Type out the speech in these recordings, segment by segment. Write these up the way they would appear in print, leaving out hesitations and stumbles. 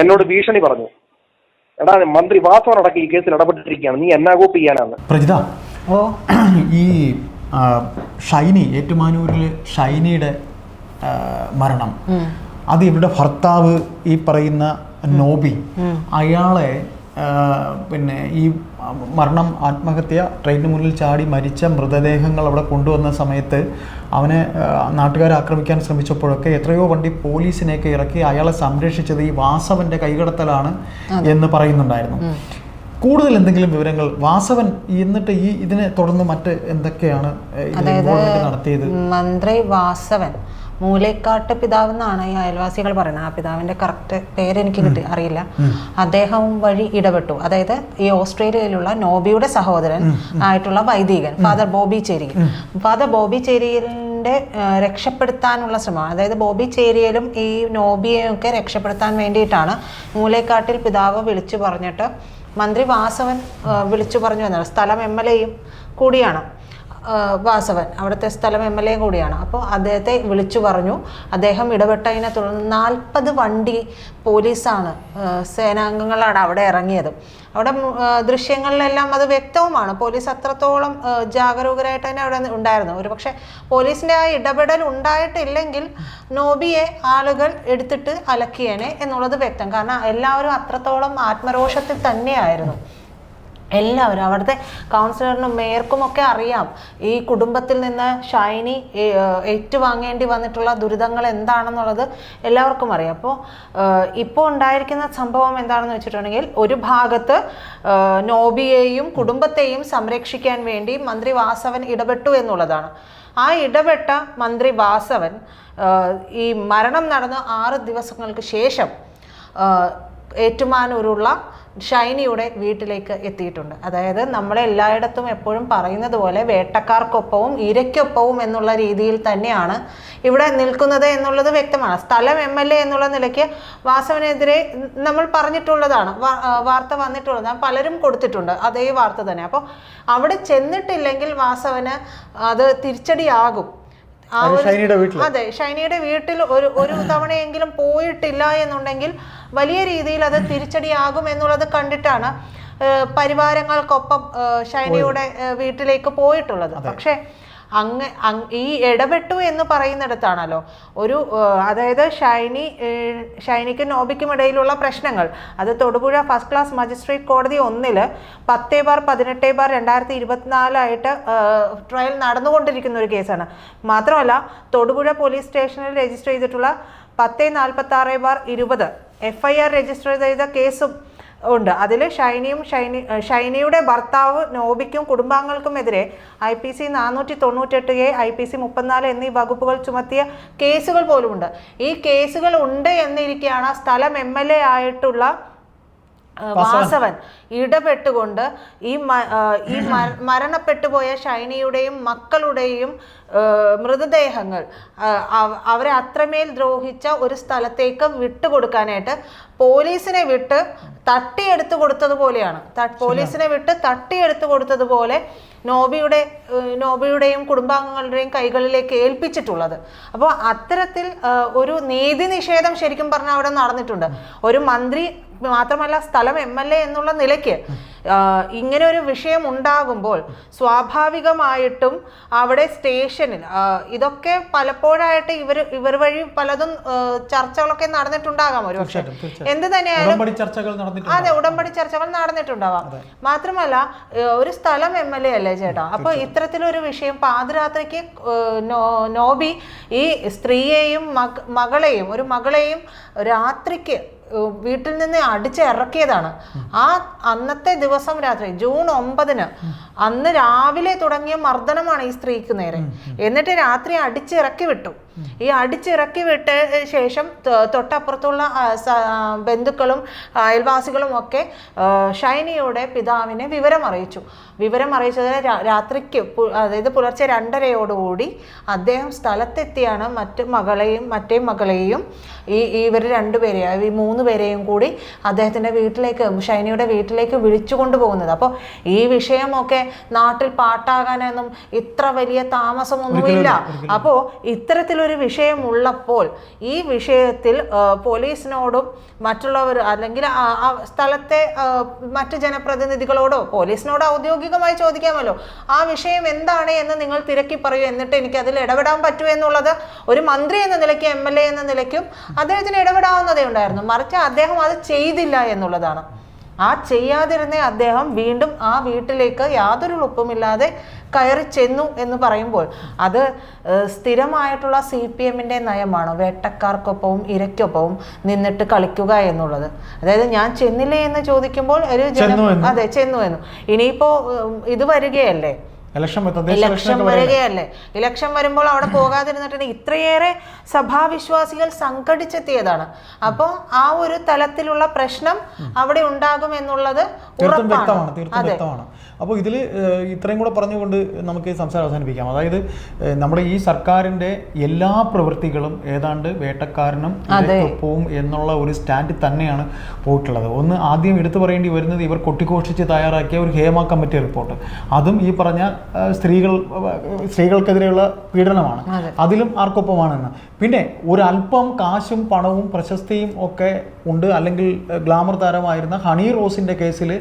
എന്നോട് ഭീഷണി പറഞ്ഞു. എടാ മന്ത്രി വാസവൻ അടക്കം ഈ കേസിൽ ഇടപെട്ടിരിക്കുകയാണ്, നീ എന്നാ കോപ്പ് ചെയ്യാനാണ്. പ്രജിത, ഈ ഷൈനി, ഏറ്റുമാനൂരിൽ ഷൈനിയുടെ മരണം, അത് ഇവരുടെ ഭർത്താവ് ഈ പറയുന്ന നോബി, അയാളെ പിന്നെ ഈ മരണം ആത്മഹത്യ ട്രെയിനിന് മുന്നിൽ ചാടി മരിച്ച മൃതദേഹങ്ങൾ അവിടെ കൊണ്ടുവന്ന സമയത്ത് അവനെ നാട്ടുകാരെ ആക്രമിക്കാൻ ശ്രമിച്ചപ്പോഴൊക്കെ എത്രയോ വണ്ടി പോലീസിനെയൊക്കെ ഇറക്കി അയാളെ സംരക്ഷിച്ചത് ഈ വാസവന്റെ കൈകടത്തലാണ് എന്ന് പറയുന്നുണ്ടായിരുന്നു. കൂടുതൽ എന്തെങ്കിലും വിവരങ്ങൾ വാസവൻ എന്നിട്ട് ഇതിനെ തുടർന്ന് മറ്റ് എന്തൊക്കെയാണ് നടത്തിയത്? മന്ത്രി വാസവൻ മൂലേക്കാട്ട് പിതാവ് എന്നാണ് ഈ അയൽവാസികൾ പറയുന്നത്. ആ പിതാവിന്റെ കറക്റ്റ് പേരെനിക്ക് അറിയില്ല. അദ്ദേഹം വഴി ഇടപെട്ടു. അതായത് ഈ ഓസ്ട്രേലിയയിലുള്ള നോബിയുടെ സഹോദരൻ ആയിട്ടുള്ള വൈദികൻ ഫാദർ ബോബി ചേരിയൽ, ഫാദർ ബോബി ചേരിയലിന്റെ രക്ഷപ്പെടുത്താനുള്ള ശ്രമമാണ്. അതായത് ബോബി ചേരിയലും ഈ നോബിയെയും ഒക്കെ രക്ഷപ്പെടുത്താൻ വേണ്ടിയിട്ടാണ് മൂലേക്കാട്ടിൽ പിതാവ് വിളിച്ചു പറഞ്ഞിട്ട് മന്ത്രി വാസവൻ വിളിച്ചു പറഞ്ഞു എന്നാണ്. സ്ഥലം MLA-യും കൂടിയാണ് വാസവൻ, അവിടുത്തെ സ്ഥലം MLA കൂടിയാണ്. അപ്പോൾ അദ്ദേഹത്തെ വിളിച്ചു പറഞ്ഞു. അദ്ദേഹം ഇടപെട്ടതിനെ തുടർന്ന് 40 വണ്ടി പോലീസാണ്, സേനാംഗങ്ങളാണ് അവിടെ ഇറങ്ങിയത്. അവിടെ ദൃശ്യങ്ങളിലെല്ലാം അത് വ്യക്തവുമാണ്. പോലീസ് അത്രത്തോളം ജാഗരൂകരായിട്ട് തന്നെ അവിടെ ഉണ്ടായിരുന്നു. ഒരു പക്ഷേ പോലീസിൻ്റെ ആ ഇടപെടൽ ഉണ്ടായിട്ടില്ലെങ്കിൽ നോബിയെ ആളുകൾ എടുത്തിട്ട് അലക്കിയേനെ എന്നുള്ളത് വ്യക്തം. കാരണം എല്ലാവരും അത്രത്തോളം ആത്മരോഷത്തിൽ തന്നെയായിരുന്നു. എല്ലാവരും, അവിടുത്തെ കൗൺസിലറിനും മേയർക്കും ഒക്കെ അറിയാം ഈ കുടുംബത്തിൽ നിന്ന് ഷൈനി ഏറ്റുവാങ്ങേണ്ടി വന്നിട്ടുള്ള ദുരിതങ്ങൾ എന്താണെന്നുള്ളത് എല്ലാവർക്കും അറിയാം. അപ്പോൾ ഇപ്പോൾ ഉണ്ടായിരിക്കുന്ന സംഭവം എന്താണെന്ന് വെച്ചിട്ടുണ്ടെങ്കിൽ, ഒരു ഭാഗത്ത് നോബിയെയും കുടുംബത്തെയും സംരക്ഷിക്കാൻ വേണ്ടി മന്ത്രി വാസവൻ ഇടപെട്ടു എന്നുള്ളതാണ്. ആ ഇടപെട്ട മന്ത്രി വാസവൻ ഈ മരണം നടന്ന 6 ദിവസങ്ങൾക്ക് ശേഷം ഏറ്റുമാനൂരുള്ള ഷൈനിയുടെ വീട്ടിലേക്ക് എത്തിയിട്ടുണ്ട്. അതായത് നമ്മളെ എല്ലായിടത്തും എപ്പോഴും പറയുന്നത് പോലെ വേട്ടക്കാർക്കൊപ്പവും ഇരയ്ക്കൊപ്പവും എന്നുള്ള രീതിയിൽ തന്നെയാണ് ഇവിടെ നിൽക്കുന്നത് എന്നുള്ളത് വ്യക്തമാണ്. സ്ഥലം MLA എന്നുള്ള നിലയ്ക്ക് വാസവനെതിരെ നമ്മൾ പറഞ്ഞിട്ടുള്ളതാണ്, വാർത്ത വന്നിട്ടുള്ളതാണ്, പലരും കൊടുത്തിട്ടുണ്ട് അതേ വാർത്ത തന്നെ. അപ്പോൾ അവിടെ ചെന്നിട്ടില്ലെങ്കിൽ വാസവന് അത് തിരിച്ചടിയാകും. അതെ, ഷൈനിയുടെ വീട്ടിൽ ഒരു തവണയെങ്കിലും പോയിട്ടില്ല എന്നുണ്ടെങ്കിൽ വലിയ രീതിയിൽ അത് തിരിച്ചടിയാകും എന്നുള്ളത് കണ്ടിട്ടാണ് പരിവാരങ്ങൾക്കൊപ്പം ഷൈനിയുടെ വീട്ടിലേക്ക് പോയിട്ടുള്ളത്. പക്ഷെ ഈ ഇടപെട്ടു എന്ന് പറയുന്നിടത്താണല്ലോ അതായത് ഷൈനിക്കും നോബിക്കും ഇടയിലുള്ള പ്രശ്നങ്ങൾ. അത് തൊടുപുഴ ഫസ്റ്റ് ക്ലാസ് മജിസ്ട്രേറ്റ് കോടതി 1 10/18/2024 ട്രയൽ നടന്നുകൊണ്ടിരിക്കുന്ന ഒരു കേസാണ്. മാത്രമല്ല തൊടുപുഴ പോലീസ് സ്റ്റേഷനിൽ രജിസ്റ്റർ ചെയ്തിട്ടുള്ള 10/46/20 FIR രജിസ്റ്റർ ചെയ്ത കേസും ഉണ്ട്. അതിൽ ഷൈനിയുടെ ഭർത്താവ് നോബിക്കും കുടുംബാംഗങ്ങൾക്കുമെതിരെ IPC 498A, IPC 34 എന്നീ വകുപ്പുകൾ ചുമത്തിയ കേസുകൾ പോലുമുണ്ട്. ഈ കേസുകൾ ഉണ്ട് എന്നിരിക്കെയാണ് സ്ഥലം MLA ആയിട്ടുള്ള വാസവൻ ഇടപെട്ടുകൊണ്ട് ഈ മരണപ്പെട്ടുപോയ ഷൈനിയുടെയും മക്കളുടെയും മൃതദേഹങ്ങൾ അവരെ അത്രമേൽ ദ്രോഹിച്ച ഒരു സ്ഥലത്തേക്ക് വിട്ടുകൊടുക്കാനായിട്ട് പോലീസിനെ വിട്ട് തട്ടിയെടുത്തു കൊടുത്തതുപോലെയാണ്. പോലീസിനെ വിട്ട് തട്ടിയെടുത്തു കൊടുത്തതുപോലെ നോബിയുടെയും കുടുംബാംഗങ്ങളുടെയും കൈകളിലേക്ക് ഏൽപ്പിച്ചിട്ടുള്ളത്. അപ്പോൾ അത്തരത്തിൽ ഒരു നീതി നിഷേധം ശരിക്കും പറഞ്ഞാൽ അവിടെ നടന്നിട്ടുണ്ട്. ഒരു മന്ത്രി മാത്രമല്ല, സ്ഥലം MLA എന്നുള്ള നിലയ്ക്ക് ഇങ്ങനെ ഒരു വിഷയം ഉണ്ടാകുമ്പോൾ സ്വാഭാവികമായിട്ടും അവിടെ സ്റ്റേഷനിൽ ഇതൊക്കെ പലപ്പോഴായിട്ട് ഇവർ വഴി പലതും ചർച്ചകളൊക്കെ നടന്നിട്ടുണ്ടാകാം. ഒരു പക്ഷേ എന്ത് തന്നെയായാലും അതെ, ഉടമ്പടി ചർച്ചകൾ നടന്നിട്ടുണ്ടാവാം. മാത്രമല്ല ഒരു സ്ഥലം MLA അല്ലേ ചേട്ടാ. അപ്പൊ ഇത്തരത്തിലൊരു വിഷയം പാതിരാത്രിക്ക് നോബി ഈ സ്ത്രീയെയും ഒരു മകളെയും രാത്രിക്ക് വീട്ടിൽ നിന്ന് അടിച്ചിറക്കിയതാണ്. അന്നത്തെ ദിവസം രാത്രി ജൂൺ 9 അന്ന് രാവിലെ തുടങ്ങിയ മർദ്ദനമാണ് ഈ സ്ത്രീക്ക് നേരെ. എന്നിട്ട് രാത്രി അടിച്ചിറക്കി വിട്ടു. ഈ അടിച്ചിറക്കി വിട്ട ശേഷം തൊട്ടപ്പുറത്തുള്ള ബന്ധുക്കളും അയൽവാസികളും ഒക്കെ ഷൈനിയുടെ പിതാവിനെ വിവരമറിയിച്ചതിന് രാത്രിക്ക്, അതായത് പുലർച്ചെ 2:30 അദ്ദേഹം സ്ഥലത്തെത്തിയാണ് മറ്റേ മകളെയും ഇവർ 2 പേരെയും ഈ 3 പേരെയും കൂടി അദ്ദേഹത്തിൻ്റെ വീട്ടിലേക്ക്, ഷൈനിയുടെ വീട്ടിലേക്ക് വിളിച്ചു കൊണ്ടുപോകുന്നത്. അപ്പോൾ ഈ വിഷയമൊക്കെ നാട്ടിൽ പാട്ടാകാനൊന്നും ഇത്ര വലിയ താമസമൊന്നുമില്ല. അപ്പോൾ ഇത്തരത്തിൽ ഇത്തരത്തിലൊരു വിഷയമുള്ളപ്പോൾ ഈ വിഷയത്തിൽ പോലീസിനോടും മറ്റുള്ളവർ അല്ലെങ്കിൽ ആ സ്ഥലത്തെ മറ്റ് ജനപ്രതിനിധികളോടോ പോലീസിനോട് ഔദ്യോഗികമായി ചോദിക്കാമല്ലോ, ആ വിഷയം എന്താണ് എന്ന് നിങ്ങൾ തിരക്കി പറയൂ, എന്നിട്ട് എനിക്ക് അതിൽ ഇടപെടാൻ പറ്റുമോ എന്നുള്ളത് ഒരു മന്ത്രി എന്ന നിലയ്ക്ക് MLA എന്ന നിലയ്ക്കും അദ്ദേഹത്തിന് ഇടപെടാവുന്നതേ ഉണ്ടായിരുന്നു. മറിച്ച് അദ്ദേഹം അത് ചെയ്തില്ല എന്നുള്ളതാണ്. ആ ചെയ്യാതിരുന്ന അദ്ദേഹം വീണ്ടും ആ വീട്ടിലേക്ക് യാതൊരു ഉറപ്പുമില്ലാതെ കയറി ചെന്നു എന്ന് പറയുമ്പോൾ അത് സ്ഥിരമായിട്ടുള്ള CPM-ന്റെ നയമാണ്, വേട്ടക്കാർക്കൊപ്പവും ഇരയ്ക്കൊപ്പവും നിന്നിട്ട് കളിക്കുക എന്നുള്ളത്. അതായത് ഞാൻ ചെന്നില്ലേ എന്ന് ചോദിക്കുമ്പോൾ ഒരു അതെ ചെന്നു എന്നു. ഇനിയിപ്പോ ഇത് വരികയല്ലേ, ഇലക്ഷൻ വരികയല്ലേ, ഇലക്ഷൻ വരുമ്പോൾ അവിടെ പോകാതിരുന്നിട്ട് ഇത്രയേറെ സഭാവിശ്വാസികൾ സംഘടിച്ചെത്തിയതാണ്. അപ്പോൾ ആ ഒരു തലത്തിലുള്ള പ്രശ്നം അവിടെ ഉണ്ടാകും എന്നുള്ളത് വ്യക്തമാണ്. അപ്പോൾ ഇതിൽ ഇത്രയും കൂടെ പറഞ്ഞുകൊണ്ട് നമുക്ക് സംസാരം അവസാനിപ്പിക്കാം. അതായത് നമ്മുടെ ഈ സർക്കാരിൻ്റെ എല്ലാ പ്രവൃത്തികളും ഏതാണ്ട് വേട്ടക്കാരനും ഒപ്പവും എന്നുള്ള ഒരു സ്റ്റാൻഡ് തന്നെയാണ് പോയിട്ടുള്ളത്. ഒന്ന് ആദ്യം എടുത്തു പറയേണ്ടി വരുന്നത് ഇവർ കൊട്ടിഘോഷിച്ച് തയ്യാറാക്കിയ ഒരു ഹേമ കമ്മിറ്റി റിപ്പോർട്ട്, അതും ഈ പറഞ്ഞ സ്ത്രീകൾക്കെതിരെയുള്ള പീഡനമാണ്. അതിലും ആർക്കൊപ്പമാണെന്ന്. പിന്നെ ഒരല്പം കാശും പണവും പ്രശസ്തിയും ഒക്കെ ഉണ്ട്, അല്ലെങ്കിൽ ഗ്ലാമർ താരമായിരുന്ന ഹണി റോസിൻ്റെ കേസിൽ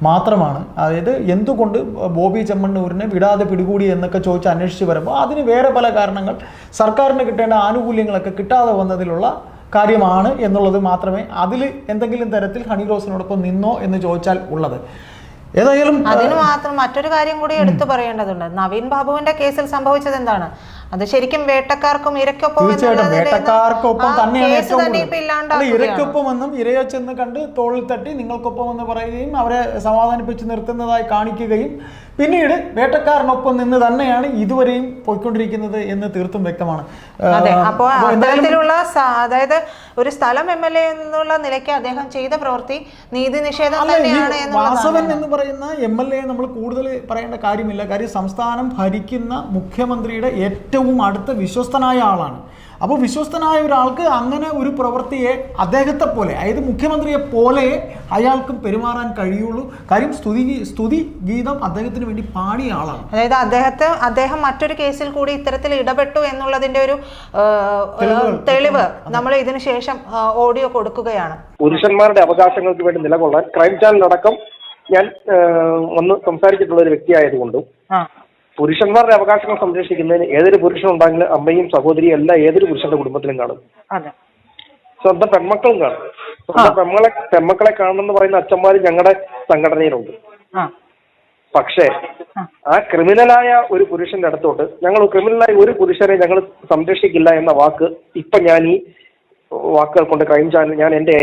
മാത്രമാണ്, അതായത് എന്തുകൊണ്ട് ബോബി ചെമ്മണ്ണൂരിനെ വിടാതെ പിടികൂടി എന്നൊക്കെ ചോദിച്ച് അന്വേഷിച്ച് വരുമ്പോൾ അതിന് വേറെ പല കാരണങ്ങൾ, സർക്കാരിന് കിട്ടേണ്ട ആനുകൂല്യങ്ങളൊക്കെ കിട്ടാതെ വന്നതിലുള്ള കാര്യമാണ് എന്നുള്ളത് മാത്രമേ അതിൽ എന്തെങ്കിലും തരത്തിൽ ഹണി റോസിനോടൊപ്പം നിന്നോ എന്ന് ചോദിച്ചാൽ ഉള്ളത്. ഏതായാലും അതിന് മാത്രം മറ്റൊരു കാര്യം കൂടി എടുത്തു പറയേണ്ടതുണ്ട്. നവീൻ ബാബുവിന്റെ കേസിൽ സംഭവിച്ചത് എന്താണ്? അത് ശരിക്കും വേട്ടക്കാർക്കും ഇരയ്ക്കൊപ്പം തന്നെയാണ്. ഇരയ്ക്കൊപ്പം എന്നും ഇരയെ ചെന്ന് കണ്ട് തോളിൽ തട്ടി നിങ്ങൾക്കൊപ്പം എന്ന് പറയുകയും അവരെ സമാധാനിപ്പിച്ച് നിർത്തുന്നതായി കാണിക്കുകയും പിന്നീട് വേട്ടക്കാരനൊപ്പം നിന്ന് തന്നെയാണ് ഇതുവരെയും പോയിക്കൊണ്ടിരിക്കുന്നത് എന്ന് തീർത്തും വ്യക്തമാണ്. അപ്പോൾ അത്തരത്തിലുള്ള അതായത് ഒരു സ്ഥലം MLA എന്നുള്ള നിലയ്ക്ക് അദ്ദേഹം ചെയ്ത പ്രവൃത്തി നീതി നിഷേധം തന്നെയാണ്. വാസവൻ എന്ന് പറയുന്ന MLA നമ്മൾ കൂടുതൽ പറയേണ്ട കാര്യമില്ല. കാര്യം സംസ്ഥാനം ഭരിക്കുന്ന മുഖ്യമന്ത്രിയുടെ ഏറ്റവും അടുത്ത വിശ്വസ്തനായ ആളാണ്. അപ്പോൾ വിശ്വസ്തനായ ഒരാൾക്ക് അങ്ങനെ ഒരു പ്രവൃത്തിയെ അദ്ദേഹത്തെ പോലെ, അതായത് മുഖ്യമന്ത്രിയെ പോലെ അയാൾക്കും പെരുമാറാൻ കഴിയുള്ളൂ. കാര്യം സ്തുതി ഗീതം അദ്ദേഹത്തിന് വേണ്ടി പാടിയ ആളാണ്. അതായത് അദ്ദേഹം മറ്റൊരു കേസിൽ കൂടി ഇത്തരത്തിൽ ഇടപെട്ടു എന്നുള്ളതിന്റെ ഒരു തെളിവ് നമ്മൾ ഇതിനു ശേഷം ഓഡിയോ കൊടുക്കുകയാണ്. പുരുഷന്മാരുടെ അവകാശങ്ങൾക്ക് വേണ്ടി നിലകൊള്ളാൻ ക്രൈം ചാനലടക്കം ഞാൻ ഒന്ന് സംസാരിച്ചിട്ടുള്ള ഒരു വ്യക്തിയായതുകൊണ്ടും പുരുഷന്മാരുടെ അവകാശങ്ങൾ സംരക്ഷിക്കുന്നതിന് ഏതൊരു പുരുഷനുണ്ടെങ്കിലും അമ്മയും സഹോദരിയും എല്ലാം ഏതൊരു പുരുഷന്റെ കുടുംബത്തിലും കാണും. സ്വന്തം പെൺമക്കളും കാണും. സ്വന്തം പെൺമക്കളെ കാണണമെന്ന് പറയുന്ന അച്ഛന്മാർ ഞങ്ങളുടെ സംഘടനയിലുണ്ട്. പക്ഷേ ആ ക്രിമിനലായ ഒരു പുരുഷന്റെ അടുത്തോട്ട് ഞങ്ങൾ ക്രിമിനലായ ഒരു പുരുഷനെ ഞങ്ങൾ സംരക്ഷിക്കില്ല എന്ന വാക്ക് ഇപ്പൊ ഞാൻ ഈ വാക്കുകൾ കൊണ്ട് ക്രൈം ചാനൽ, ഞാൻ എൻ്റെ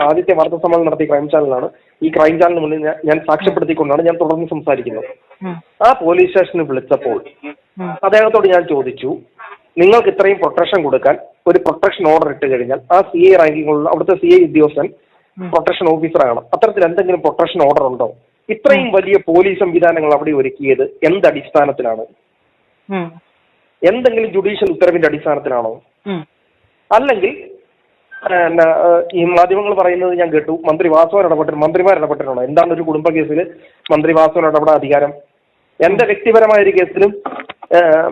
ആദ്യത്തെ വാർത്താ സമ്മേളനം നടത്തിയ ക്രൈം ചാനലാണ്. ഈ ക്രൈം ചാനലിന് മുന്നിൽ ഞാൻ സാക്ഷ്യപ്പെടുത്തിക്കൊണ്ടാണ് ഞാൻ തുടർന്ന് സംസാരിക്കുന്നത്. ആ പോലീസ് സ്റ്റേഷനിൽ വിളിച്ചപ്പോൾ അദ്ദേഹത്തോട് ഞാൻ ചോദിച്ചു, നിങ്ങൾക്ക് ഇത്രയും പ്രൊട്ടക്ഷൻ കൊടുക്കാൻ ഒരു പ്രൊട്ടക്ഷൻ ഓർഡർ ഇട്ട് കഴിഞ്ഞാൽ ആ CI റാങ്കിങ്ങുള്ള അവിടുത്തെ CI ഉദ്യോഗസ്ഥൻ പ്രൊട്ടക്ഷൻ ഓഫീസറാണ്. അത്തരത്തിൽ എന്തെങ്കിലും പ്രൊട്ടക്ഷൻ ഓർഡർ ഉണ്ടോ? ഇത്രയും വലിയ പോലീസ് സംവിധാനങ്ങൾ അവിടെ ഒരുക്കിയത് എന്തടിസ്ഥാനത്തിലാണ്? എന്തെങ്കിലും ജുഡീഷ്യൽ ഉത്തരവിന്റെ അടിസ്ഥാനത്തിലാണോ? അല്ലെങ്കിൽ ഈ മാധ്യമങ്ങൾ പറയുന്നത് ഞാൻ കേട്ടു, മന്ത്രി വാസവൻ മന്ത്രിമാർ ഇടപെട്ടിട്ടുണ്ടോ? എന്താണ് ഒരു കുടുംബ കേസിൽ മന്ത്രി വാസവൻ ഇടപെടാൻ അധികാരം? എന്റെ വ്യക്തിപരമായ ഒരു കേസിലും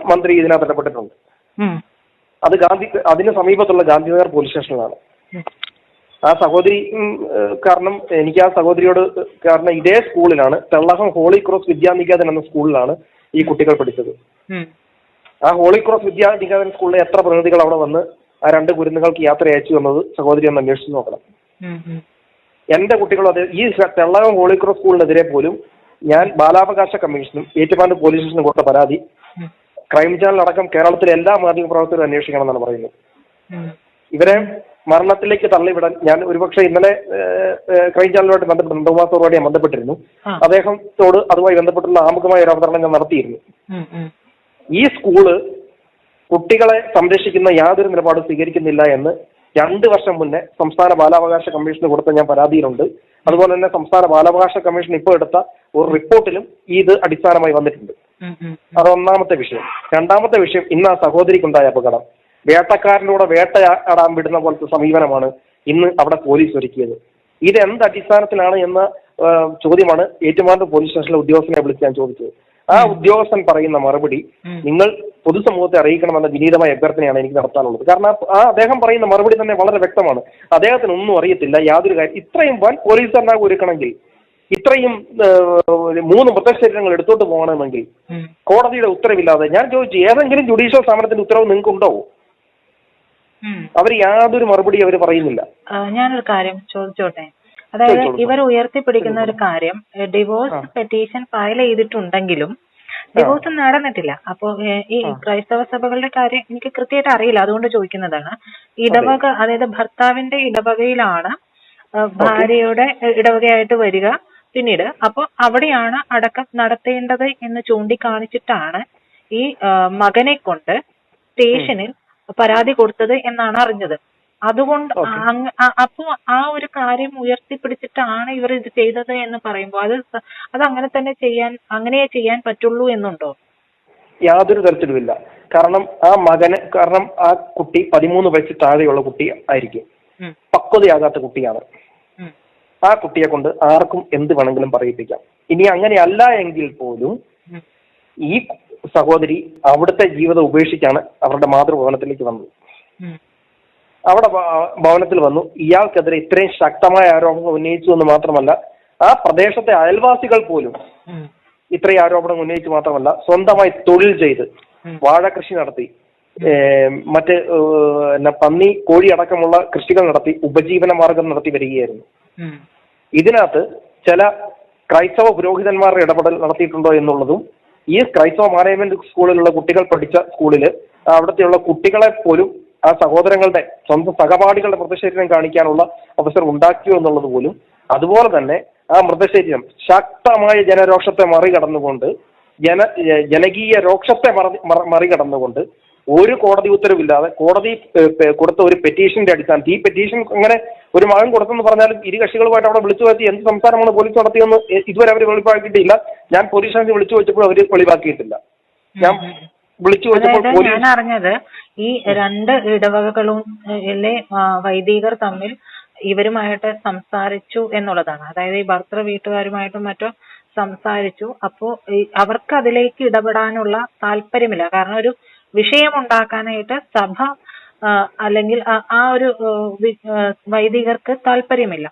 മന്ത്രി ഇതിനകത്ത് ഇടപെട്ടിട്ടുണ്ട്. അത് അതിന് സമീപത്തുള്ള ഗാന്ധിനഗർ പോലീസ് സ്റ്റേഷനിലാണ്. ആ സഹോദരി കാരണം എനിക്ക് ആ സഹോദരിയോട് കാരണം ഇതേ സ്കൂളിലാണ്, തെള്ളഹം ഹോളി ക്രോസ് വിദ്യാനികേതൻ എന്ന സ്കൂളിലാണ് ഈ കുട്ടികൾ പഠിച്ചത്. ആ ഹോളി ക്രോസ് വിദ്യാനികേതൻ സ്കൂളിലെ എത്ര പ്രതിനിധികൾ അവിടെ വന്ന് ആ രണ്ട് കുരുന്നുകൾക്ക് യാത്ര അയച്ചു എന്നത് സഹോദരി ഒന്ന് അന്വേഷിച്ച് നോക്കണം. എന്റെ കുട്ടികളും അത് ഈ തെള്ളകം ഹോളി ക്രോസ് സ്കൂളിനെതിരെ പോലും ഞാൻ ബാലാവകാശ കമ്മീഷനും ഏറ്റുമാനൂർ പോലീസ് സ്റ്റേഷനും കൊടുത്ത പരാതി ക്രൈം ചാനൽ അടക്കം കേരളത്തിലെ എല്ലാ മാധ്യമ പ്രവർത്തകരും അന്വേഷിക്കണം എന്നാണ് പറയുന്നത്. ഇവരെ മരണത്തിലേക്ക് തള്ളിവിടാൻ ഞാൻ ഒരുപക്ഷെ ഇന്നലെ ക്രൈം ചാനലുമായിട്ട് ബന്ധപ്പെട്ട നന്ദകുമാർ ഞാൻ ബന്ധപ്പെട്ടിരുന്നു. അദ്ദേഹത്തോട് അതുമായി ബന്ധപ്പെട്ടുള്ള ആമുഖമായ ഒരു അവതരണം ഞാൻ നടത്തിയിരുന്നു. ഈ സ്കൂള് കുട്ടികളെ സംരക്ഷിക്കുന്ന യാതൊരു നിലപാടും സ്വീകരിക്കുന്നില്ല എന്ന് 2 വർഷം മുന്നേ സംസ്ഥാന ബാലാവകാശ കമ്മീഷന് കൊടുത്ത ഞാൻ പരാതിയിലുണ്ട്. അതുപോലെ തന്നെ സംസ്ഥാന ബാലാവകാശ കമ്മീഷൻ ഇപ്പോൾ എടുത്ത ഒരു റിപ്പോർട്ടിലും ഇത് അടിസ്ഥാനമായി വന്നിട്ടുണ്ട്. അത് ഒന്നാമത്തെ വിഷയം. രണ്ടാമത്തെ വിഷയം, ഇന്ന് ആ സഹോദരിക്കുണ്ടായ അപകടം. വേട്ടക്കാരനോട് വേട്ടയാടാൻ വിടുന്ന പോലത്തെ സമീപനമാണ് ഇന്ന് അവിടെ പോലീസ് ഒരുക്കിയത്. ഇത് എന്ത് അടിസ്ഥാനത്തിലാണ് എന്ന ചോദ്യമാണ് ഏറ്റുമാനൂർ പോലീസ് സ്റ്റേഷനിലെ ഉദ്യോഗസ്ഥനെ വിളിച്ച് ഞാൻ ചോദിച്ചത്. ആ ഉദ്യോഗസ്ഥൻ പറയുന്ന മറുപടി, നിങ്ങൾ പൊതുസമൂഹത്തെ അറിയിക്കണമെന്ന വിനീതമായ അഭ്യർത്ഥനയാണ് എനിക്ക് നടത്താനുള്ളത്. കാരണം ആ അദ്ദേഹം പറയുന്ന മറുപടി തന്നെ വളരെ വ്യക്തമാണ്. അദ്ദേഹത്തിന് ഒന്നും അറിയത്തില്ല, യാതൊരു കാര്യം. ഇത്രയും വൻ പോലീസ് ഭരണകൂടം ഒരുക്കണമെങ്കിൽ, ഇത്രയും 3 മൃതശരീരങ്ങൾ എടുത്തോട്ട് പോകണമെങ്കിൽ കോടതിയുടെ ഉത്തരവില്ലാതെ, ഞാൻ ചോദിച്ചു ഏതെങ്കിലും ജുഡീഷ്യൽ സ്ഥാപനത്തിന്റെ ഉത്തരവ് നിങ്ങൾക്ക് ഉണ്ടോ? അവർ യാതൊരു മറുപടി അവർ പറയുന്നില്ല. ഞാനൊരു കാര്യം ചോദിച്ചോട്ടെ, അതായത് ഇവർ ഉയർത്തിപ്പിടിക്കുന്ന ഒരു കാര്യം, ഡിവോഴ്സ് പെറ്റീഷൻ ഫയൽ ചെയ്തിട്ടുണ്ടെങ്കിലും ഡിവോഴ്സ് നടന്നിട്ടില്ല. അപ്പോ ഈ ക്രൈസ്തവ സഭകളുടെ കാര്യം എനിക്ക് കൃത്യമായിട്ട് അറിയില്ല, അതുകൊണ്ട് ചോദിക്കുന്നതാണ്. ഇടവക, അതായത് ഭർത്താവിന്റെ ഇടവകയിലാണ് ഭാര്യയുടെ ഇടവകയായിട്ട് വരിക, പിന്നീട് അപ്പോൾ അവിടെയാണ് അടക്കം നടത്തേണ്ടത് എന്ന് ചൂണ്ടിക്കാണിച്ചിട്ടാണ് ഈ മകനെ കൊണ്ട് സ്റ്റേഷനിൽ പരാതി കൊടുത്തത് എന്നാണ് അറിഞ്ഞത്. അതുകൊണ്ട് അപ്പോ ആ ഒരു കാര്യം ഉയർത്തിപ്പിടിച്ചിട്ടാണ് ഇവർ ഇത് ചെയ്തത് എന്ന് പറയുമ്പോൾ അത് അങ്ങനെ തന്നെ അങ്ങനെയേ ചെയ്യാൻ പറ്റുള്ളൂ എന്നുണ്ടോ? യാതൊരു തരത്തിലുമില്ല. കാരണം ആ കുട്ടി 13 വയസ്സിൽ താഴെയുള്ള കുട്ടി ആയിരിക്കും, പക്വതയാകാത്ത കുട്ടിയാണ്. ആ കുട്ടിയെ കൊണ്ട് ആർക്കും എന്ത് വേണമെങ്കിലും പറയിപ്പിക്കാം. ഇനി അങ്ങനെയല്ല എങ്കിൽ പോലും ഈ സഹോദരി അവിടുത്തെ ജീവിതം ഉപേക്ഷിച്ചാണ് അവരുടെ മാതൃഭവനത്തിലേക്ക് വന്നത്. അവിടെ ഭവനത്തിൽ വന്നു, ഇയാൾക്കെതിരെ ഇത്രയും ശക്തമായ ആരോപണങ്ങൾ ഉന്നയിച്ചു എന്ന് മാത്രമല്ല, ആ പ്രദേശത്തെ അയൽവാസികൾ പോലും ഇത്രയും ആരോപണം ഉന്നയിച്ചു മാത്രമല്ല, സ്വന്തമായി തൊഴിൽ ചെയ്ത് വാഴകൃഷി നടത്തി, മറ്റ് പന്നി, കോഴി അടക്കമുള്ള കൃഷികൾ നടത്തി ഉപജീവന മാർഗം നടത്തി വരികയായിരുന്നു. ഇതിനകത്ത് ചില ക്രൈസ്തവ പുരോഹിതന്മാരുടെ ഇടപെടൽ നടത്തിയിട്ടുണ്ടോ എന്നുള്ളതും, ഈ ക്രൈസ്തവ മാനേജ്മെന്റ് സ്കൂളിലുള്ള കുട്ടികൾ പഠിച്ച സ്കൂളില് അവിടത്തെയുള്ള കുട്ടികളെ പോലും ആ സഹോദരങ്ങളുടെ സ്വന്തം സഹപാഠികളുടെ മൃതശരീരം കാണിക്കാനുള്ള അവസരം ഉണ്ടാക്കിയോ എന്നുള്ളത് പോലും, അതുപോലെ തന്നെ ആ മൃതശരീരം ശക്തമായ ജനരോഷത്തെ മറികടന്നുകൊണ്ട്, ജനകീയ രോക്ഷത്തെ മറികടന്നുകൊണ്ട് ഒരു കോടതി ഉത്തരവില്ലാതെ കോടതി കൊടുത്ത ഒരു പെറ്റീഷന്റെ അടിസ്ഥാനത്തിൽ, ഈ പെറ്റീഷൻ അങ്ങനെ ഒരു മകൻ കൊടുത്തെന്ന് പറഞ്ഞാലും ഇരു കക്ഷികളുമായിട്ട് അവിടെ വിളിച്ചു വരുത്തി എന്ത് സംസാരമാണ് പോലീസ് നടത്തിയെന്ന് ഇതുവരെ അവർ വെളിവാക്കിയിട്ടില്ല. ഞാൻ പോലീസ് സ്റ്റേഷനിൽ വിളിച്ചു വെച്ചപ്പോൾ അവർ വെളിവാക്കിയിട്ടില്ല. ഞാൻ വിളിച്ചു വെച്ചപ്പോൾ ഞാൻ അറിഞ്ഞത് ഈ 2 ഇടവകകളും വൈദികർ തമ്മിൽ ഇവരുമായിട്ട് സംസാരിച്ചു എന്നുള്ളതാണ്. അതായത് ഈ ഭർത്തൃ വീട്ടുകാരുമായിട്ടും മറ്റോ സംസാരിച്ചു. അപ്പോ അവർക്ക് അതിലേക്ക് ഇടപെടാനുള്ള താല്പര്യമില്ല. കാരണം ഒരു വിഷയം ഉണ്ടാക്കാനായിട്ട് സഭ അല്ലെങ്കിൽ ആ ഒരു വൈദികർക്ക് താല്പര്യമില്ല.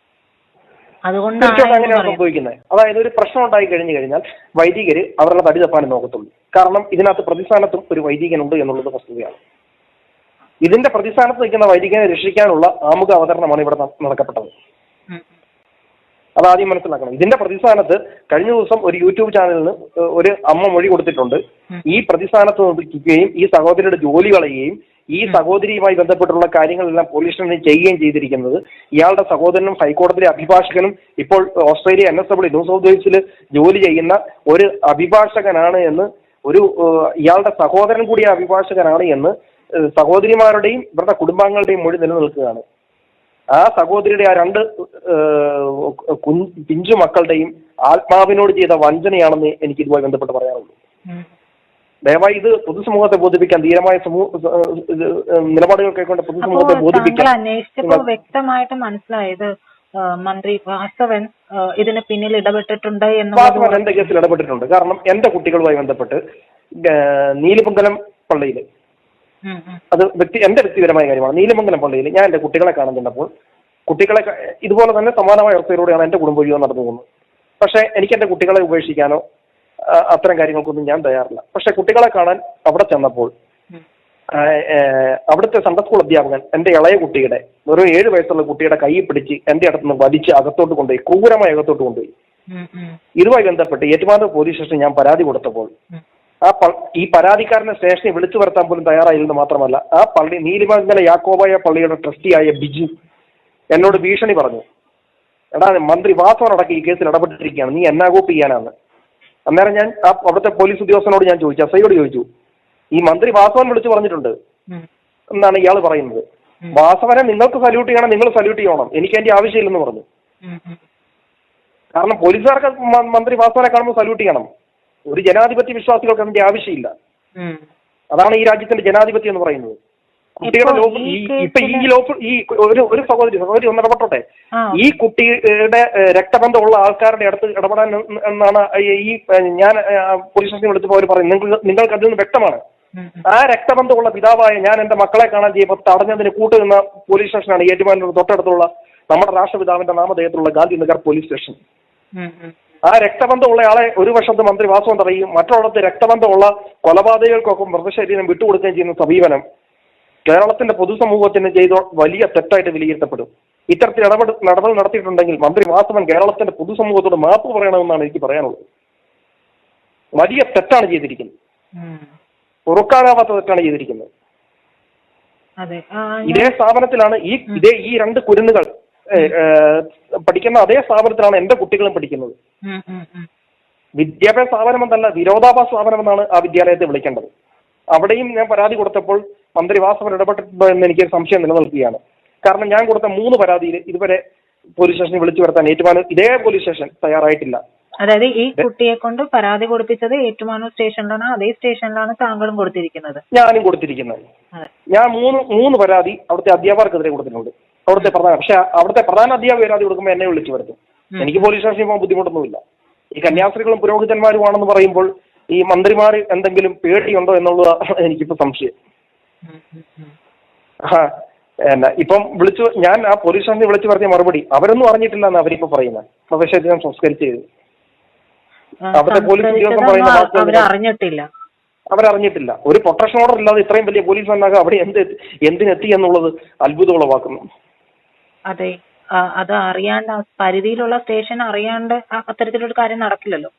അതുകൊണ്ടാണ് സംഭവിക്കുന്നത്. അതായത് ഒരു പ്രശ്നം ഉണ്ടായി കഴിഞ്ഞാൽ വൈദികര് അവരുടെ തടി തപ്പാനും നോക്കത്തുള്ളൂ. കാരണം ഇതിനകത്ത് പ്രതിസ്ഥാനത്തും ഒരു വൈദികനുണ്ട് എന്നുള്ളത് വസ്തുതയാണ്. ഇതിന്റെ പ്രതിസ്ഥാനത്ത് നിൽക്കുന്ന വൈദികനെ രക്ഷിക്കാനുള്ള ആമുഖ അവതരണമാണ് ഇവിടെ നടക്കപ്പെട്ടത്. അതാദ്യം മനസ്സിലാക്കണം. ഇതിന്റെ പ്രതിസ്ഥാനത്ത് കഴിഞ്ഞ ദിവസം ഒരു യൂട്യൂബ് ചാനലിന് ഒരു അമ്മ മൊഴി കൊടുത്തിട്ടുണ്ട്. ഈ പ്രതിസ്ഥാനത്ത് നിൽക്കുകയും ഈ സഹോദരിയുടെ ജോലി കളയുകയും ഈ സഹോദരിയുമായി ബന്ധപ്പെട്ടുള്ള കാര്യങ്ങളെല്ലാം പോലീസ് സ്റ്റേഷനിൽ ചെയ്യുകയും ചെയ്തിരിക്കുന്നത് ഇയാളുടെ സഹോദരനും ഹൈക്കോടതിയിലെ അഭിഭാഷകനും ഇപ്പോൾ ഓസ്ട്രേലിയ NSW ന്യൂ സൗത്ത് വെയിൽസിൽ ജോലി ചെയ്യുന്ന ഒരു അഭിഭാഷകനാണ് എന്ന്, ഇയാളുടെ സഹോദരൻ കൂടിയ അഭിഭാഷകനാണ് എന്ന് സഹോദരിമാരുടെയും ഇവരുടെ കുടുംബാംഗങ്ങളുടെയും മൊഴി നിലനിൽക്കുകയാണ്. ആ സഹോദരിയുടെ ആ 2 പിഞ്ചു മക്കളുടെയും ആത്മാവിനോട് ചെയ്ത വഞ്ചനയാണെന്ന് എനിക്ക് ഇതുമായി ബന്ധപ്പെട്ട് പറയാനുള്ളൂ. ദയവായി ഇത് പൊതുസമൂഹത്തെ ബോധിപ്പിക്കാൻ, ധീരമായ നിലപാടുകൾ കൈക്കൊണ്ട് പൊതുസമൂഹത്തെ ബോധിപ്പിക്കാൻ അന്വേഷിച്ചപ്പോൾ വ്യക്തമായിട്ട് മനസ്സിലായത് മന്ത്രി വാസവൻ ഇതിന് പിന്നിൽ ഇടപെട്ടിട്ടുണ്ട് എന്ന്. വാസവൻ എന്റെ കേസിൽ ഇടപെട്ടിട്ടുണ്ട്. കാരണം എന്റെ കുട്ടികളുമായി ബന്ധപ്പെട്ട് നീലിമംഗലം പള്ളിയിൽ, അത് എന്റെ വ്യക്തിപരമായ കാര്യമാണ്, നീലിമംഗലം പള്ളിയിൽ ഞാൻ എന്റെ കുട്ടികളെ കാണുന്നുണ്ടപ്പോൾ കുട്ടികളെ ഇതുപോലെ തന്നെ സമാനമായ അവസ്ഥയിലൂടെയാണ് എന്റെ കുടുംബ ജീവിതം നടന്നു പോകുന്നത്. പക്ഷെ എനിക്ക് എന്റെ കുട്ടികളെ ഉപേക്ഷിക്കാനോ അത്തരം കാര്യങ്ങൾക്കൊന്നും ഞാൻ തയ്യാറില്ല. പക്ഷെ കുട്ടികളെ കാണാൻ അവിടെ ചെന്നപ്പോൾ അവിടുത്തെ സൺഡേ സ്കൂൾ അധ്യാപകൻ എന്റെ ഇളയ കുട്ടിയുടെ, വെറും 7 വയസ്സുള്ള കുട്ടിയുടെ കൈ പിടിച്ച് എന്റെ അടുത്തുനിന്ന് വലിച്ച് അകത്തോട്ട് കൊണ്ടുപോയി, ക്രൂരമായി അകത്തോട്ട് കൊണ്ടുപോയി. ഇതുമായി ബന്ധപ്പെട്ട് ഏറ്റുമാനൂർ പോലീസ് സ്റ്റേഷൻ ഞാൻ പരാതി കൊടുത്തപ്പോൾ ഈ പരാതിക്കാരനെ സ്റ്റേഷനിൽ വിളിച്ചു വരുത്താൻ പോലും തയ്യാറായില്ലെന്ന് മാത്രമല്ല, ആ പള്ളി നീലിമംഗല യാക്കോബായ പള്ളിയുടെ ട്രസ്റ്റിയായ ബിജു എന്നോട് ഭീഷണി പറഞ്ഞു, എടാ മന്ത്രി വാസവനടക്കം ഈ കേസിൽ ഇടപെട്ടിരിക്കുകയാണ്, നീ എന്നാ കോപ്പ് ചെയ്യാനാണ്. അന്നേരം ഞാൻ അവിടുത്തെ പോലീസ് ഉദ്യോഗസ്ഥനോട് ഞാൻ ചോദിച്ചു, എസ്ഐയോട് ചോദിച്ചു, ഈ മന്ത്രി വാസവൻ വിളിച്ചു പറഞ്ഞിട്ടുണ്ട് എന്നാണ് ഇയാൾ പറയുന്നത്. വാസവനെ നിങ്ങൾക്ക് സല്യൂട്ട് ചെയ്യണം, നിങ്ങൾ സല്യൂട്ട് ചെയ്യണം, എനിക്ക് അതിന്റെ ആവശ്യമില്ലെന്ന് പറഞ്ഞു. കാരണം പോലീസുകാർക്ക് മന്ത്രി വാസവനെ കാണുമ്പോൾ സല്യൂട്ട് ചെയ്യണം. ഒരു ജനാധിപത്യ വിശ്വാസികൾക്ക് അതിന്റെ ആവശ്യമില്ല. അതാണ് ഈ രാജ്യത്തിന്റെ ജനാധിപത്യം എന്ന് പറയുന്നത്. കുട്ടികളുടെ ഒരു സഹോദരി ഒന്ന് ഇടപെട്ടോട്ടെ, ഈ കുട്ടിയുടെ രക്തബന്ധമുള്ള ആൾക്കാരുടെ അടുത്ത് ഇടപെടാൻ എന്നാണ് ഈ ഞാൻ പോലീസ് സ്റ്റേഷനിൽ വിളിച്ചപ്പോൾ അവർ പറയുന്നത്. നിങ്ങൾക്ക് അതിൽ നിന്ന് വ്യക്തമാണ് ആ രക്തബന്ധമുള്ള പിതാവായ ഞാൻ എന്റെ മക്കളെ കാണാൻ ചെയ്യുമ്പോൾ തടഞ്ഞതിന് കൂട്ടുനിന്ന പോലീസ് സ്റ്റേഷനാണ് ഏറ്റുമാനൂർ തൊട്ടടുത്തുള്ള നമ്മുടെ രാഷ്ട്രപിതാവിന്റെ നാമധേയത്തിലുള്ള ഗാന്ധിനഗർ പോലീസ് സ്റ്റേഷൻ. ആ രക്തബന്ധമുള്ള ആളെ ഒരു വശത്ത് മന്ത്രി വാസവൻ തടയും, മറ്റൊരിടത്ത് രക്തബന്ധമുള്ള കൊലപാതകങ്ങൾക്കൊക്കെ മൃതശരീരം വിട്ടുകൊടുക്കുകയും ചെയ്യുന്ന സമീപനം കേരളത്തിന്റെ പൊതുസമൂഹത്തിന് ചെയ്ത വലിയ തെറ്റായിട്ട് വിലയിരുത്തപ്പെടും. ഇത്തരത്തിൽ നടപടി നടത്തിയിട്ടുണ്ടെങ്കിൽ മന്ത്രി വാസവൻ കേരളത്തിന്റെ പൊതുസമൂഹത്തോട് മാപ്പ് പറയണമെന്നാണ് എനിക്ക് പറയാനുള്ളത്. വലിയ തെറ്റാണ് ചെയ്തിരിക്കുന്നത്, പൊറുക്കാനാവാത്ത തെറ്റാണ് ചെയ്തിരിക്കുന്നത്. ഇതേ സ്ഥാപനത്തിലാണ് ഈ രണ്ട് കുരുന്നുകൾ പഠിക്കുന്ന അതേ സ്ഥാപനത്തിലാണ് എന്റെ കുട്ടികളും പഠിക്കുന്നത്. വിദ്യാഭ്യാസ സ്ഥാപനം എന്നല്ല, വിരോധാഭാസ സ്ഥാപനം എന്നാണ് ആ വിദ്യാലയത്തെ വിളിക്കേണ്ടത്. അവിടെയും ഞാൻ പരാതി കൊടുത്തപ്പോൾ മന്ത്രി വാസവൻ ഇടപെട്ടിട്ടുണ്ടോ എന്ന് എനിക്ക് സംശയം നിലനിൽക്കുകയാണ്. കാരണം ഞാൻ കൊടുത്ത 3 പരാതിയിൽ ഇതുവരെ പോലീസ് സ്റ്റേഷനിൽ വിളിച്ചു വരുത്താൻ ഏറ്റുമാനൂർ ഇതേ പോലീസ് സ്റ്റേഷൻ തയ്യാറായിട്ടില്ല. അതായത് ഈ കുട്ടിയെ കൊണ്ട് പരാതി കൊടുപ്പിച്ചത് ഏറ്റുമാനൂർ സ്റ്റേഷനിലാണ്, അതേ സ്റ്റേഷനിലാണ് താങ്കളും കൊടുത്തിരിക്കുന്നത്? ഞാനും കൊടുത്തിരിക്കുന്നത്. ഞാൻ മൂന്ന് പരാതി അവിടുത്തെ അധ്യാപകർക്കെതിരെ കൊടുത്തിട്ടുണ്ട്. പക്ഷെ അവിടുത്തെ പ്രധാന അധ്യാപക പരാതി കൊടുക്കുമ്പോൾ എന്നെ വിളിച്ചു വരുത്തും. എനിക്ക് പോലീസ് സ്റ്റേഷനിൽ പോകാൻ ബുദ്ധിമുട്ടൊന്നുമില്ല. ഈ കന്യാസ്ത്രീകളും പുരോഹിതന്മാരുമാണെന്ന് പറയുമ്പോൾ ഈ മന്ത്രിമാർ എന്തെങ്കിലും പേടിയുണ്ടോ എന്നുള്ളത് എനിക്കിപ്പോ സംശയം. ഇപ്പം ഞാൻ ആ പോലീസ് സ്റ്റേഷനിൽ വിളിച്ചു പറഞ്ഞ മറുപടി അവരൊന്നും അറിഞ്ഞിട്ടില്ല എന്ന് അവരിപ്പോ പറയുന്നത്. മൃതശരീരം സംസ്കരിച്ച് ചെയ്തു. അവിടുത്തെ പോലീസ് ഉദ്യോഗസ്ഥൻ പറയുന്ന അവരറിഞ്ഞിട്ടില്ല. ഒരു പ്രൊട്ടക്ഷൻ ഓർഡർ ഇല്ലാതെ ഇത്രയും വലിയ പോലീസ് വന്നാകെ അവിടെ എന്തിനെത്തി എന്നുള്ളത് അത്ഭുതം ഉളവാക്കുന്നു. അതെ, അത് അറിയാണ്ട് പരിധിയിലുള്ള സ്റ്റേഷൻ അറിയാണ്ട് അത്തരത്തിലൊരു കാര്യം നടക്കില്ലല്ലോ.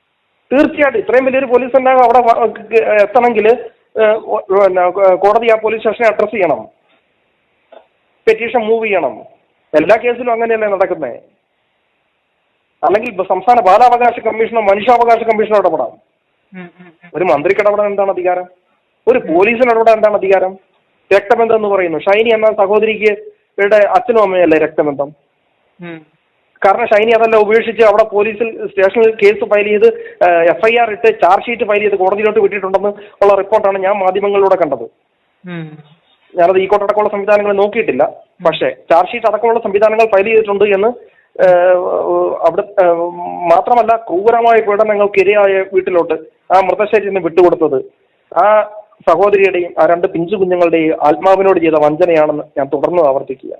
തീർച്ചയായിട്ടും ഇത്രയും വലിയൊരു പോലീസ് ഉണ്ടാകും അവിടെ എത്തണമെങ്കിൽ കോടതി ആ പോലീസ് സ്റ്റേഷനെ അഡ്രസ് ചെയ്യണം, പെറ്റീഷൻ മൂവ് ചെയ്യണം. എല്ലാ കേസിലും അങ്ങനെയല്ലേ നടക്കുന്നത്. അല്ലെങ്കിൽ സംസ്ഥാന ബാലാവകാശ കമ്മീഷനോ മനുഷ്യാവകാശ കമ്മീഷനോ ഇടപെടാം. ഒരു മന്ത്രിക്ക് ഇടപെടാൻ എന്താണ് അധികാരം? ഒരു പോലീസിന് ഇടപെടാൻ എന്താണ് അധികാരം? രക്തബന്ധം എന്ന് പറയുന്നു. ഷൈനി എന്ന സഹോദരിക്ക് അച്ഛനും അമ്മയല്ലേ രക്തബന്ധം? കാരണം ഷൈനി അതല്ല ഉപേക്ഷിച്ച് അവിടെ പോലീസിൽ സ്റ്റേഷനിൽ കേസ് ഫയൽ ചെയ്ത് FIR ഇട്ട് ചാർജ് ഷീറ്റ് ഫയൽ ചെയ്ത് കോടതിയിലോട്ട് വിട്ടിട്ടുണ്ടെന്ന് ഉള്ള റിപ്പോർട്ടാണ് ഞാൻ മാധ്യമങ്ങളിലൂടെ കണ്ടത്. ഞാനത് ഈ കോട്ടടക്കമുള്ള സംവിധാനങ്ങൾ നോക്കിയിട്ടില്ല. പക്ഷേ ചാർജ് ഷീറ്റ് അടക്കമുള്ള സംവിധാനങ്ങൾ ഫയൽ ചെയ്തിട്ടുണ്ട് എന്ന് അവിടെ മാത്രമല്ല ക്രൂരമായ പീഡനങ്ങൾക്കിരയായ വീട്ടിലോട്ട് ആ മൃതശരീരം വിട്ടുകൊടുത്തത് ആ സഹോദരിയുടെയും ആ 2 പിഞ്ചു കുഞ്ഞുങ്ങളുടെയും ആത്മാവിനോട് ചെയ്ത വഞ്ചനയാണെന്ന് ഞാൻ തുടർന്ന് ആവർത്തിക്കുക.